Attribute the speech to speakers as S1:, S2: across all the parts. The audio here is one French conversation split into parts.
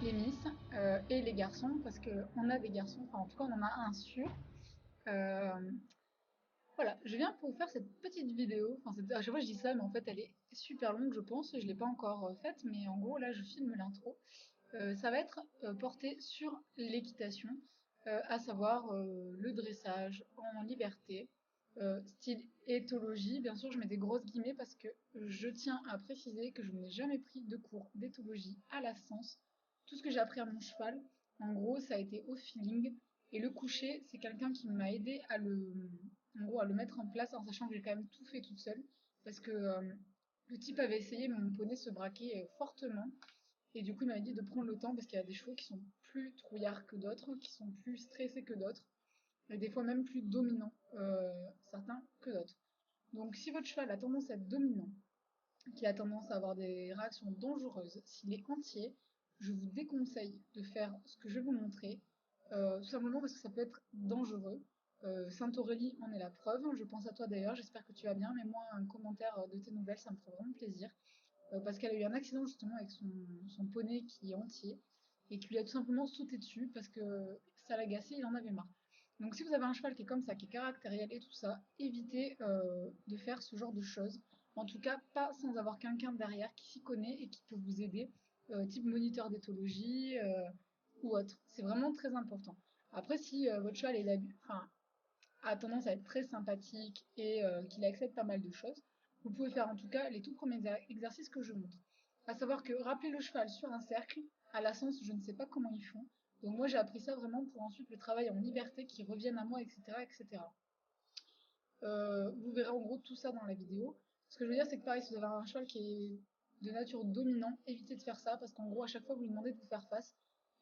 S1: les miss et les garçons, parce qu'on a des garçons, enfin en tout cas on en a un sûr. Euh, voilà, je viens pour vous faire cette petite vidéo. Enfin, à chaque fois je dis ça, mais en fait elle est super longue, je pense. Je l'ai pas encore faite, mais en gros là je filme l'intro. Ça va être porté sur l'équitation, à savoir le dressage en liberté, style éthologie. Bien sûr, je mets des grosses guillemets parce que je tiens à préciser que je n'ai jamais pris de cours d'éthologie à la sens. Tout ce que j'ai appris à mon cheval, en gros, ça a été au feeling. Et le coucher, c'est quelqu'un qui m'a aidé en gros, à le mettre en place, en sachant que j'ai quand même tout fait toute seule. Parce que le type avait essayé, mais mon poney se braquait fortement. Et du coup, il m'avait dit de prendre le temps parce qu'il y a des chevaux qui sont plus trouillards que d'autres, qui sont plus stressés que d'autres, et des fois même plus dominants, certains que d'autres. Donc, si votre cheval a tendance à être dominant, qu'il a tendance à avoir des réactions dangereuses, s'il est entier, je vous déconseille de faire ce que je vais vous montrer, tout simplement parce que ça peut être dangereux. Sainte-Aurélie en est la preuve. Je pense à toi d'ailleurs, j'espère que tu vas bien. Mets-moi un commentaire de tes nouvelles, ça me ferait vraiment plaisir. Parce qu'elle a eu un accident justement avec son poney qui est entier et qui lui a tout simplement sauté dessus parce que ça l'agaçait, il en avait marre. Donc si vous avez un cheval qui est comme ça, qui est caractériel et tout ça, évitez de faire ce genre de choses. En tout cas, pas sans avoir quelqu'un derrière qui s'y connaît et qui peut vous aider, type moniteur d'éthologie ou autre. C'est vraiment très important. Après, si votre cheval enfin, a tendance à être très sympathique et qu'il accepte pas mal de choses, vous pouvez faire en tout cas les tout premiers exercices que je montre. À savoir que rappeler le cheval sur un cercle, à la sens, je ne sais pas comment ils font. Donc moi j'ai appris ça vraiment pour ensuite le travail en liberté qui revienne à moi, etc. etc. Vous verrez en gros tout ça dans la vidéo. Ce que je veux dire, c'est que pareil, si vous avez un cheval qui est de nature dominant, évitez de faire ça parce qu'en gros, à chaque fois, vous lui demandez de vous faire face.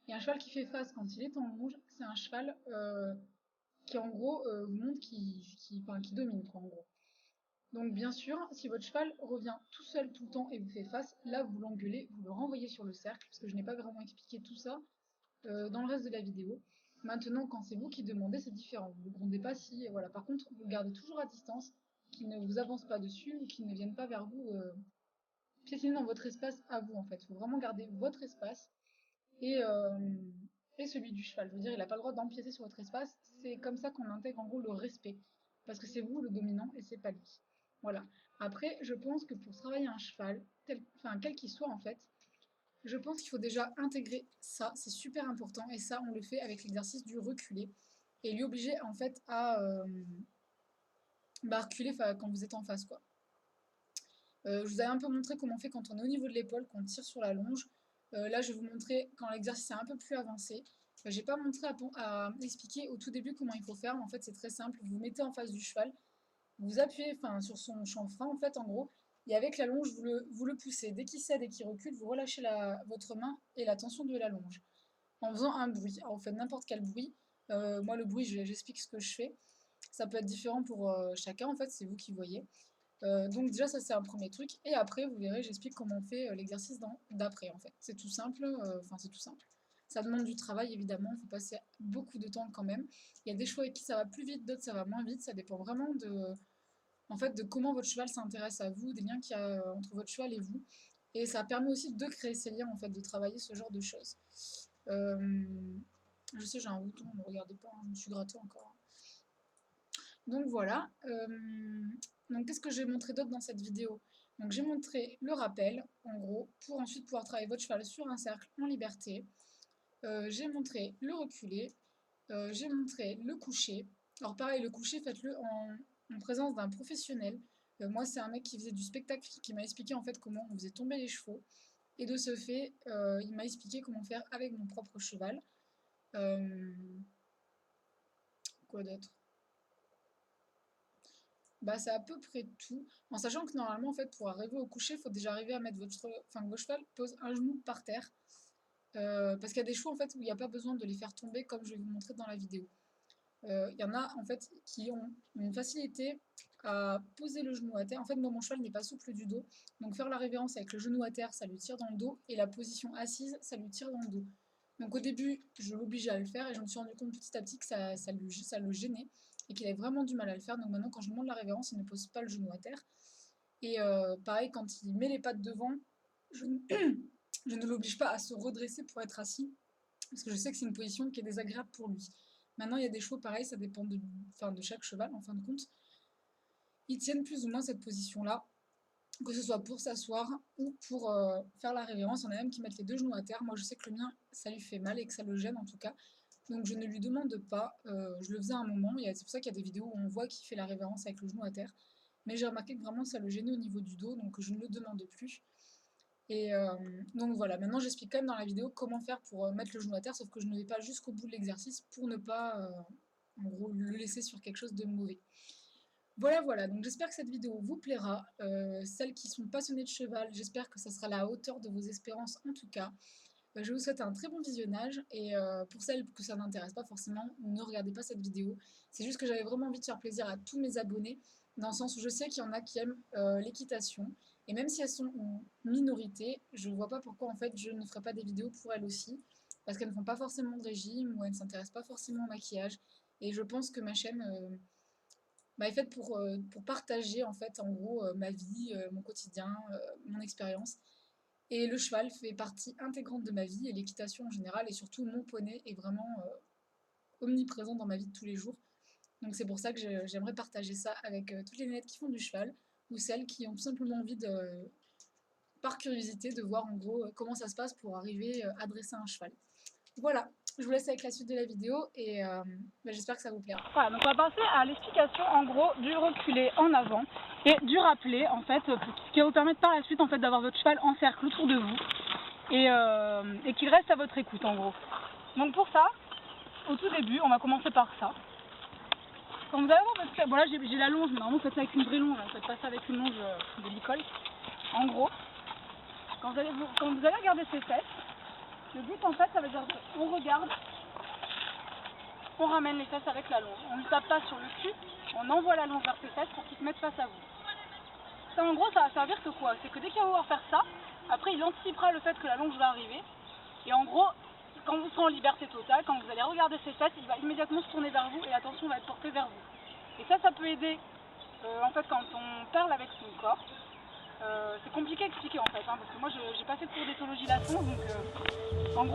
S1: Et un cheval qui fait face quand il est en longe, c'est un cheval qui en gros vous montre enfin, qui domine quoi en gros. Donc bien sûr, si votre cheval revient tout seul tout le temps et vous fait face, là vous l'engueulez, vous le renvoyez sur le cercle, parce que je n'ai pas vraiment expliqué tout ça dans le reste de la vidéo. Maintenant, quand c'est vous qui demandez, c'est différent. Vous ne grondez pas si, voilà. Par contre, vous le gardez toujours à distance, qu'il ne vous avance pas dessus ou qu'il ne vienne pas vers vous piétiner dans votre espace à vous en fait. Il faut vraiment garder votre espace et, euh, et celui du cheval. Je veux dire, il n'a pas le droit d'empiéter sur votre espace. C'est comme ça qu'on intègre en gros le respect. Parce que c'est vous le dominant et c'est pas lui. Voilà. Après, je pense que pour travailler un cheval, enfin, quel qu'il soit en fait, je pense qu'il faut déjà intégrer ça. C'est super important. Et ça, on le fait avec l'exercice du reculer. Et lui obliger en fait à reculer quand vous êtes en face, quoi. Je vous avais un peu montré comment on fait quand on est au niveau de l'épaule, qu'on tire sur la longe. Là, je vais vous montrer quand l'exercice est un peu plus avancé. J'ai pas montré à expliquer au tout début comment il faut faire, mais en fait c'est très simple. Vous vous mettez en face du cheval, vous appuyez enfin, sur son chanfrein en fait en gros, et avec la longe vous le poussez. Dès qu'il cède et qu'il recule, vous relâchez votre main et la tension de la longe en faisant un bruit. Alors vous faites n'importe quel bruit. Moi le bruit, j'explique ce que je fais. Ça peut être différent pour chacun en fait, c'est vous qui voyez. Donc déjà ça c'est un premier truc et après vous verrez j'explique comment on fait l'exercice d'après en fait. C'est tout simple, enfin c'est tout simple. Ça demande du travail évidemment, il faut passer beaucoup de temps quand même. Il y a des chevaux avec qui ça va plus vite, d'autres ça va moins vite, ça dépend vraiment en fait, de comment votre cheval s'intéresse à vous, des liens qu'il y a entre votre cheval et vous. Et ça permet aussi de créer ces liens en fait, de travailler ce genre de choses. Euh, je sais j'ai un bouton, ne me regardez pas, hein, je me suis gratté encore. Donc voilà. Donc qu'est-ce que j'ai montré d'autre dans cette vidéo? Donc j'ai montré le rappel, en gros, pour ensuite pouvoir travailler votre cheval sur un cercle en liberté. J'ai montré le reculé. J'ai montré le coucher. Alors pareil, le coucher, faites-le en présence d'un professionnel. Moi, c'est un mec qui faisait du spectacle qui m'a expliqué en fait comment on faisait tomber les chevaux. Et de ce fait, il m'a expliqué comment faire avec mon propre cheval. Euh, quoi d'autre? Bah, c'est à peu près tout. En sachant que normalement, en fait, pour arriver au coucher, il faut déjà arriver à mettre enfin, que votre cheval pose un genou par terre. Parce qu'il y a des chevaux, en fait, où il n'y a pas besoin de les faire tomber, comme je vais vous montrer dans la vidéo. Il y en a, en fait, qui ont une facilité à poser le genou à terre. En fait, moi, mon cheval n'est pas souple du dos. Donc, faire la révérence avec le genou à terre, ça lui tire dans le dos. Et la position assise, ça lui tire dans le dos. Donc au début, je l'obligeais à le faire et je me suis rendu compte petit à petit que ça le gênait et qu'il avait vraiment du mal à le faire. Donc maintenant, quand je lui demande la révérence, il ne pose pas le genou à terre. Et pareil, quand il met les pattes devant, je,
S2: Je ne l'oblige pas à se redresser pour être assis, parce que je sais que c'est une position qui est désagréable pour lui. Maintenant, il y a des chevaux pareils, ça dépend de chaque cheval en fin de compte. Ils tiennent plus ou moins cette position-là, que ce soit pour s'asseoir ou pour faire la révérence. Il y en a même qui mettent les deux genoux à terre. Moi, je sais que le mien, ça lui fait mal et que ça le gêne en tout cas. Donc, je ne lui demande pas. Je le faisais à un moment. C'est pour ça qu'il y a des vidéos où on voit qu'il fait la révérence avec le genou à terre. Mais j'ai remarqué que vraiment ça le gênait au niveau du dos, donc je ne le demande plus. Et donc voilà, maintenant j'explique quand même dans la vidéo comment faire pour mettre le genou à terre, sauf que je ne vais pas jusqu'au bout de l'exercice pour ne pas, en gros, le laisser sur quelque chose de mauvais. Voilà, voilà, donc j'espère que cette vidéo vous plaira. Celles qui sont passionnées de cheval, j'espère que ça sera à la hauteur de vos espérances en tout cas. Je vous souhaite un très bon visionnage et pour celles que ça n'intéresse pas forcément, ne regardez pas cette vidéo. C'est juste que j'avais vraiment envie de faire plaisir à tous mes abonnés, dans le sens où je sais qu'il y en a qui aiment l'équitation et même si elles sont en minorité, je ne vois pas pourquoi en fait je ne ferai pas des vidéos pour elles aussi, parce qu'elles ne font pas forcément de régime ou elles ne s'intéressent pas forcément au maquillage. Et je pense que ma chaîne est faite pour partager en fait en gros ma vie, mon quotidien, mon expérience. Et le cheval fait partie intégrante de ma vie et l'équitation en général et surtout mon poney est vraiment omniprésent dans ma vie de tous les jours. Donc c'est pour ça que j'aimerais partager ça avec toutes les nénettes qui font du cheval ou celles qui ont tout simplement envie de, par curiosité, de voir en gros comment ça se passe pour arriver à dresser un cheval. Voilà, je vous laisse avec la suite de la vidéo et j'espère que ça vous plaira.
S3: Voilà, donc on va passer à l'explication en gros du reculé en avant et du rappelé en fait, ce qui va vous permettre par la suite en fait d'avoir votre cheval en cercle autour de vous et qu'il reste à votre écoute en gros. Donc pour ça, au tout début, on va commencer par ça. Quand vous allez avoir votre cheval, bon là j'ai la longe, mais normalement faites ça avec une vraie longe, faites pas ça avec une longe de l'école. En gros, quand vous allez regarder ses fesses, le but en fait ça veut dire qu'on regarde, on ramène les fesses avec la longe, on ne tape pas sur le cul, on envoie la longe vers ses fesses pour qu'il se mette face à vous. Ça en gros ça va servir que quoi? C'est que dès qu'il va vouloir faire ça, après il anticipera le fait que la longe va arriver, et en gros, quand vous serez en liberté totale, quand vous allez regarder ses fesses, il va immédiatement se tourner vers vous et l'attention va être portée vers vous. Et ça peut aider en fait quand on parle avec son corps. C'est compliqué à expliquer en fait, parce que moi j'ai pas fait de cours d'éthologie là-dessus, donc en gros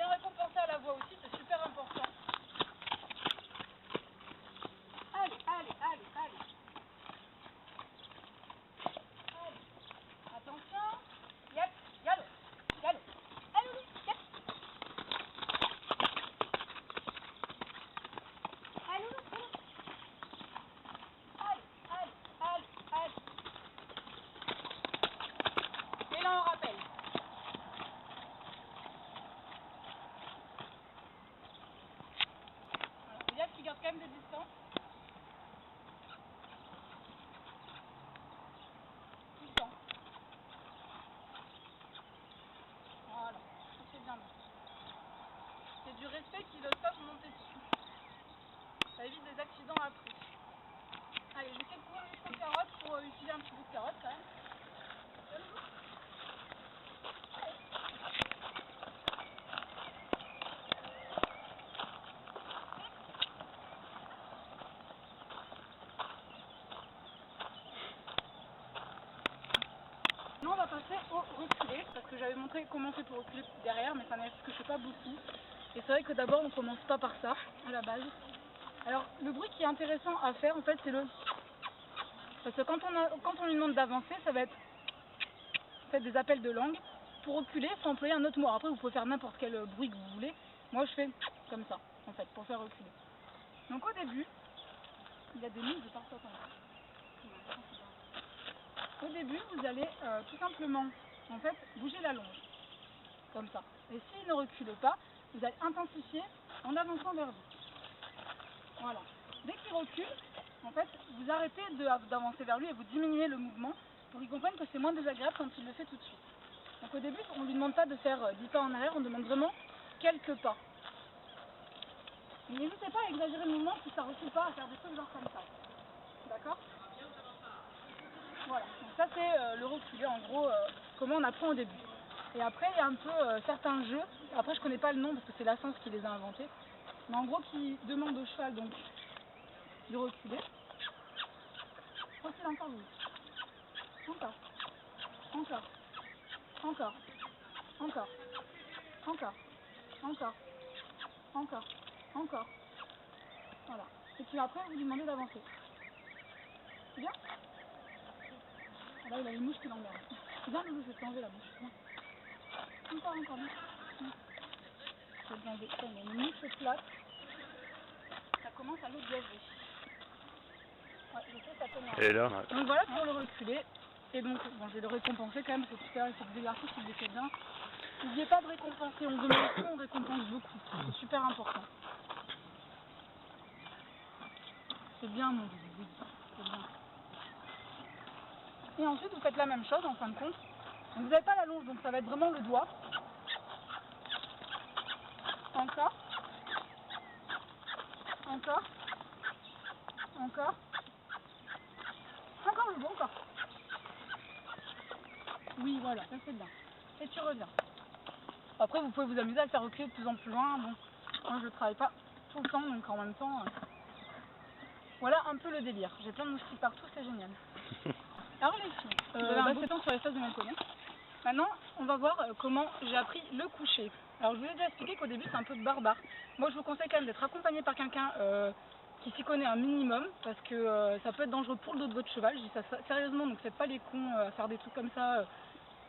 S3: bien récompenser à la voix aussi, c'est super important. Allez, allez, allez, allez. Allez. Attention. Yep, galop, galop. Allez, yep. Allez, allez. Allez, allez, allez, allez. Et là, on rappelle. Voilà. Faut garde quand même des distances. Tout le temps. Voilà. C'est bien. C'est du respect qui le stop monter dessus. Ça évite des accidents après. Allez, je vais essayer de courir jusqu'aux carottes pour utiliser un petit bout de carotte quand même. Maintenant on va passer au reculé, parce que j'avais montré comment on fait pour reculer derrière, mais ça n'existe que je fais pas beaucoup. Et c'est vrai que d'abord on commence pas par ça, à la base. Alors le bruit qui est intéressant à faire en fait c'est le... Parce que quand on lui demande d'avancer, ça va être en fait, des appels de langue. Pour reculer, il faut employer un autre mot. Après vous pouvez faire n'importe quel bruit que vous voulez. Moi je fais comme ça en fait, pour faire reculer. Donc au début, il y a des lignes de partout. Au début, vous allez tout simplement en fait, bouger la longe, comme ça. Et s'il ne recule pas, vous allez intensifier en avançant vers vous. Voilà. Dès qu'il recule, en fait, vous arrêtez d'avancer vers lui et vous diminuez le mouvement pour qu'il comprenne que c'est moins désagréable quand il le fait tout de suite. Donc au début, on ne lui demande pas de faire 10 pas en arrière, on demande vraiment quelques pas. N'hésitez pas à exagérer le mouvement si ça ne recule pas, à faire des trucs genre comme ça. D'accord ? Voilà, donc ça c'est le reculé, en gros, comment on apprend au début. Et après, il y a un peu certains jeux, après je connais pas le nom parce que c'est la science qui les a inventés, mais en gros qui demande au cheval donc de reculer. Recule encore, oui. Encore. Encore. Encore. Encore. Encore. Encore. Encore. Encore. Voilà. Et puis après, vous lui demandez d'avancer. C'est bien ? Là, il a une mouche qui l'emmerde. Viens, Loulou, je vais t'enlever la mouche. Viens. Encore, encore, viens. Je vais t'enlever. Il y a une mouche plate. Ça commence à le gager. Ouais, je sais, ça t'énerve.
S4: Et là,
S3: donc voilà pour le reculer. Et donc, bon, je vais le récompenser quand même, parce que tout à l'heure, il faut que l'exercice, il le fait bien. N'oubliez pas de récompenser. On demande tout, on récompense beaucoup. C'est super important. C'est bien, mon bébé, oui. C'est bien. Et ensuite, vous faites la même chose en fin de compte. Donc, vous n'avez pas la longe, donc ça va être vraiment le doigt. Encore. Encore. Encore. Encore le bon, encore. Oui, voilà, ça c'est bien. Et tu reviens. Après, vous pouvez vous amuser à le faire reculer de plus en plus loin. Bon, moi, je ne travaille pas tout le temps, donc en même temps... Voilà un peu le délire. J'ai plein de moustiques partout, c'est génial. Alors les filles, vous avez un beau temps sur les fesses de mon poney. Maintenant, on va voir comment j'ai appris le coucher. Alors je vous ai déjà expliqué qu'au début c'est un peu barbare. Moi je vous conseille quand même d'être accompagné par quelqu'un qui s'y connaît un minimum, parce que ça peut être dangereux pour le dos de votre cheval. Je dis ça sérieusement, donc faites pas les cons à faire des trucs comme ça,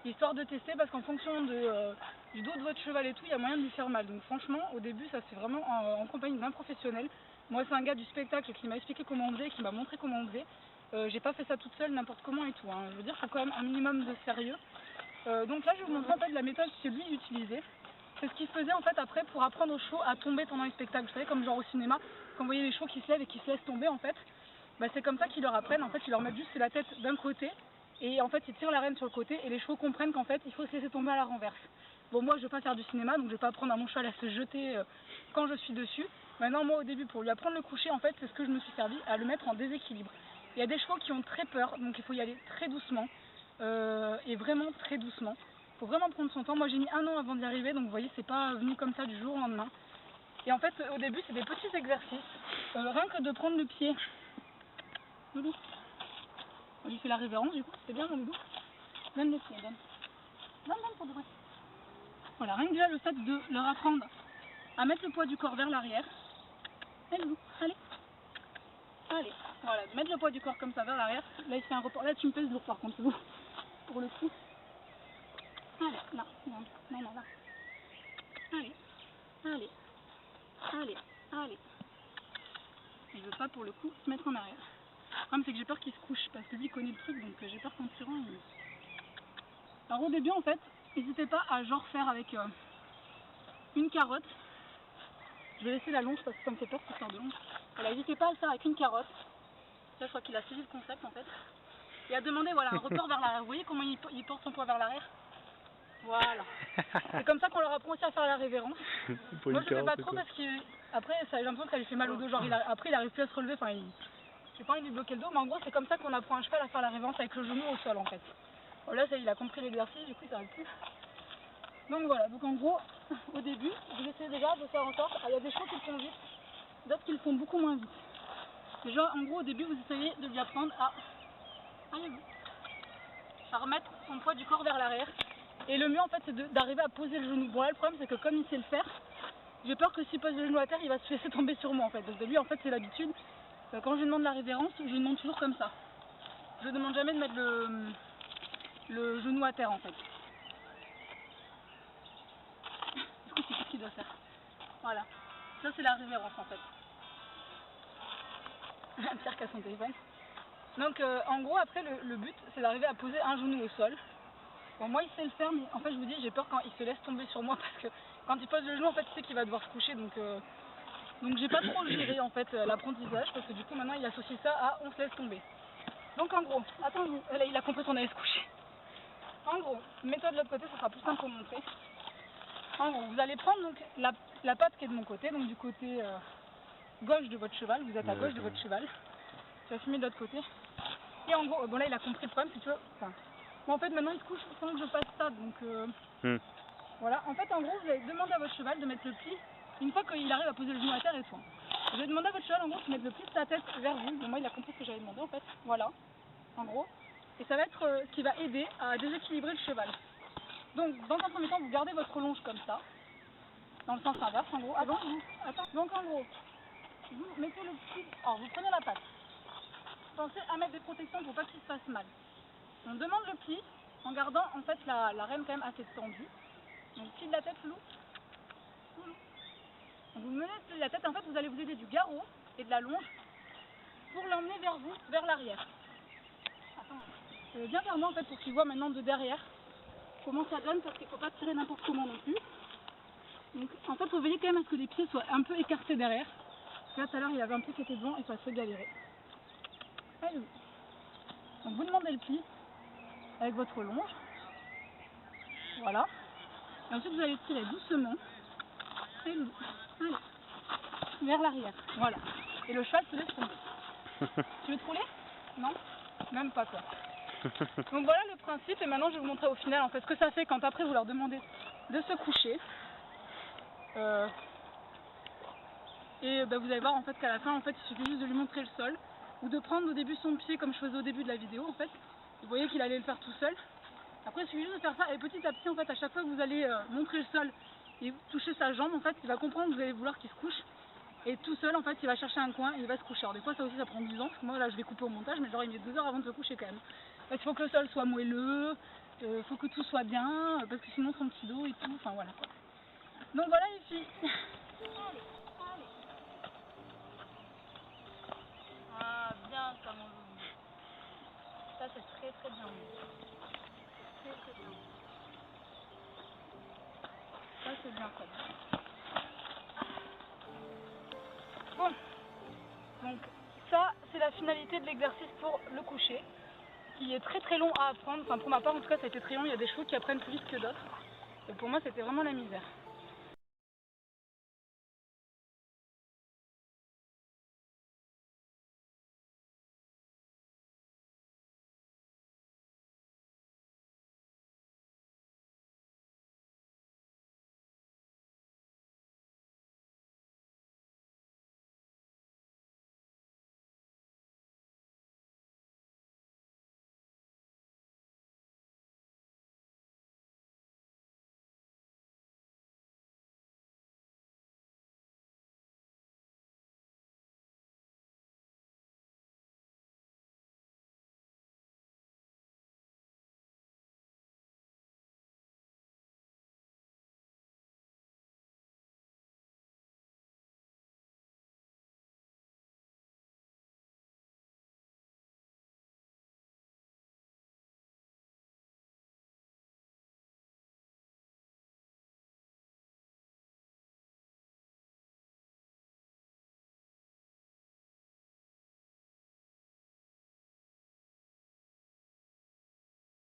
S3: histoire de tester, parce qu'en fonction du dos de votre cheval et tout, il y a moyen de lui faire mal. Donc franchement, au début ça se fait vraiment en compagnie d'un professionnel. Moi c'est un gars du spectacle qui m'a expliqué comment on faisait, qui m'a montré comment on faisait. J'ai pas fait ça toute seule n'importe comment et tout, hein. Je veux dire, il faut quand même un minimum de sérieux. Donc là je vais vous montrer en fait la méthode que lui utilisait. C'est ce qu'il faisait en fait après pour apprendre aux chevaux à tomber pendant les spectacles. Vous savez, comme genre au cinéma, quand vous voyez les chevaux qui se lèvent et qui se laissent tomber en fait, bah, c'est comme ça qu'ils leur apprennent. En fait, ils leur mettent juste la tête d'un côté et en fait ils tirent la rêne sur le côté et les chevaux comprennent qu'en fait il faut se laisser tomber à la renverse. Bon, moi je vais pas faire du cinéma, donc je vais pas apprendre à mon cheval à se jeter quand je suis dessus. Maintenant moi au début pour lui apprendre le coucher en fait c'est ce que je me suis servi, à le mettre en déséquilibre. Il y a des chevaux qui ont très peur, donc il faut y aller très doucement et vraiment très doucement. Il faut vraiment prendre son temps. Moi j'ai mis 1 an avant d'y arriver, donc vous voyez c'est pas venu comme ça du jour au lendemain. Et en fait au début c'est des petits exercices, rien que de prendre le pied. Loulou, on lui fait la révérence du coup, c'est bien mon loulou. Donne le pied, donne. Donne pour de vrai. Voilà, rien que déjà le fait de leur apprendre à mettre le poids du corps vers l'arrière. Allez, allez. Allez, voilà, de mettre le poids du corps comme ça vers l'arrière. Là, il fait un report. Là, tu me pèses lourd par contre, c'est bon. Pour le coup. Allez, là, non, là. Allez, allez, allez, allez. Il veut pas pour le coup se mettre en arrière. Le problème, c'est que j'ai peur qu'il se couche parce que lui il connaît le truc, donc j'ai peur qu'en tirant. Alors, au début, en fait, n'hésitez pas à genre faire avec une carotte. Je vais laisser la longe parce que ça me fait peur qu'il sorte de longe. Voilà, n'hésitez pas à le faire avec une carotte. Là, je crois qu'il a saisi le concept en fait. Et à demander voilà, un report vers l'arrière. Vous voyez comment il porte son poids vers l'arrière? Voilà. C'est comme ça qu'on leur apprend aussi à faire la révérence. Moi, je ne fais pas trop parce qu'après, j'ai l'impression que ça lui fait mal au dos. Genre, après, il n'arrive plus à se relever. Enfin, j'ai pas envie de lui bloquer le dos, mais en gros, c'est comme ça qu'on apprend un cheval à faire la révérence avec le genou au sol en fait. Bon, là, ça, il a compris l'exercice, du coup, ça va plus. Donc voilà, donc en gros, au début, je vais essayer déjà de faire en sorte. Il y a des chevaux qui le font vite, d'autres qui le font beaucoup moins vite. Déjà, en gros, au début, vous essayez de lui apprendre à remettre son poids du corps vers l'arrière. Et le mieux, en fait, c'est d'arriver à poser le genou. Bon, là, le problème, c'est que comme il sait le faire, j'ai peur que s'il pose le genou à terre, il va se laisser tomber sur moi, en fait. Parce que lui, en fait, c'est l'habitude. Quand je lui demande la révérence, je lui demande toujours comme ça. Je ne demande jamais de mettre le genou à terre, en fait. Du coup, c'est ce qu'il doit faire. Voilà. Ça, c'est la révérence, en fait. Pierre qui a son téléphone. Donc en gros après le but c'est d'arriver à poser un genou au sol. Bon moi il sait le faire mais en fait je vous dis j'ai peur quand il se laisse tomber sur moi parce que quand il pose le genou en fait il sait qu'il va devoir se coucher donc j'ai pas trop géré en fait l'apprentissage parce que du coup maintenant il associe ça à on se laisse tomber. Donc en gros, attends là il a compris qu'on allait se coucher. En gros, mets-toi de l'autre côté, ça sera plus simple pour montrer. En gros, vous allez prendre donc la patte qui est de mon côté, donc du côté gauche de votre cheval, vous êtes à gauche de votre cheval. Tu vas filmer de l'autre côté. Et en gros, bon là il a compris le problème si tu veux. Enfin, bon, en fait maintenant il se couche sans que je fasse ça, donc voilà. En fait en gros vous allez demander à votre cheval de mettre le pli, une fois qu'il arrive à poser le genou à terre et tout. Vous allez demander à votre cheval en gros de mettre le pli de sa tête vers vous. Bon moi il a compris ce que j'avais demandé en fait, voilà, en gros. Et ça va être ce qui va aider à déséquilibrer le cheval. Donc dans un premier temps vous gardez votre longe comme ça, dans le sens inverse en gros. Attends. Donc en gros, vous mettez le pli, alors vous prenez la patte. Pensez à mettre des protections pour pas qu'il se fasse mal. On demande le pli en gardant en fait la rame quand même assez tendue. Donc pli de la tête flou. Donc, vous menez le pli de la tête, en fait vous allez vous aider du garrot et de la longe pour l'emmener vers vous, vers l'arrière. Bien vers moi en fait pour qu'il voit maintenant de derrière comment ça donne parce qu'il ne faut pas tirer n'importe comment non plus. Donc en fait il faut veiller quand même à ce que les pieds soient un peu écartés derrière. Parce que là tout à l'heure il y avait un pied qui était devant et ça se fait galérer. Allez. Donc vous demandez le pli avec votre longe. Voilà. Et ensuite vous allez tirer doucement. Allez. Vers l'arrière. Voilà. Et le cheval se laisse tomber. Tu veux te rouler? Non? Même pas quoi. Donc voilà le principe et maintenant je vais vous montrer au final en fait ce que ça fait quand après vous leur demandez de se coucher. Et vous allez voir en fait qu'à la fin en fait il suffit juste de lui montrer le sol ou de prendre au début son pied comme je faisais au début de la vidéo en fait. Vous voyez qu'il allait le faire tout seul. Après il suffit juste de faire ça et petit à petit en fait à chaque fois que vous allez montrer le sol et toucher sa jambe en fait il va comprendre que vous allez vouloir qu'il se couche. Et tout seul en fait il va chercher un coin et il va se coucher. Alors des fois ça aussi ça prend 10 ans parce que moi là je vais couper au montage mais genre il met 2 heures avant de se coucher quand même. Parce qu'il faut que le sol soit moelleux, faut que tout soit bien, parce que sinon son petit dos et tout, enfin voilà quoi. Donc voilà les filles. Allez. Ah bien ça mon loulou. Ça c'est très très bien. Très très bien. Ça c'est bien ça. Bon. Donc ça c'est la finalité de l'exercice pour le coucher. Qui est très très long à apprendre, enfin pour ma part en tout cas ça a été très long, il y a des chevaux qui apprennent plus vite que d'autres. Et pour moi c'était vraiment la misère.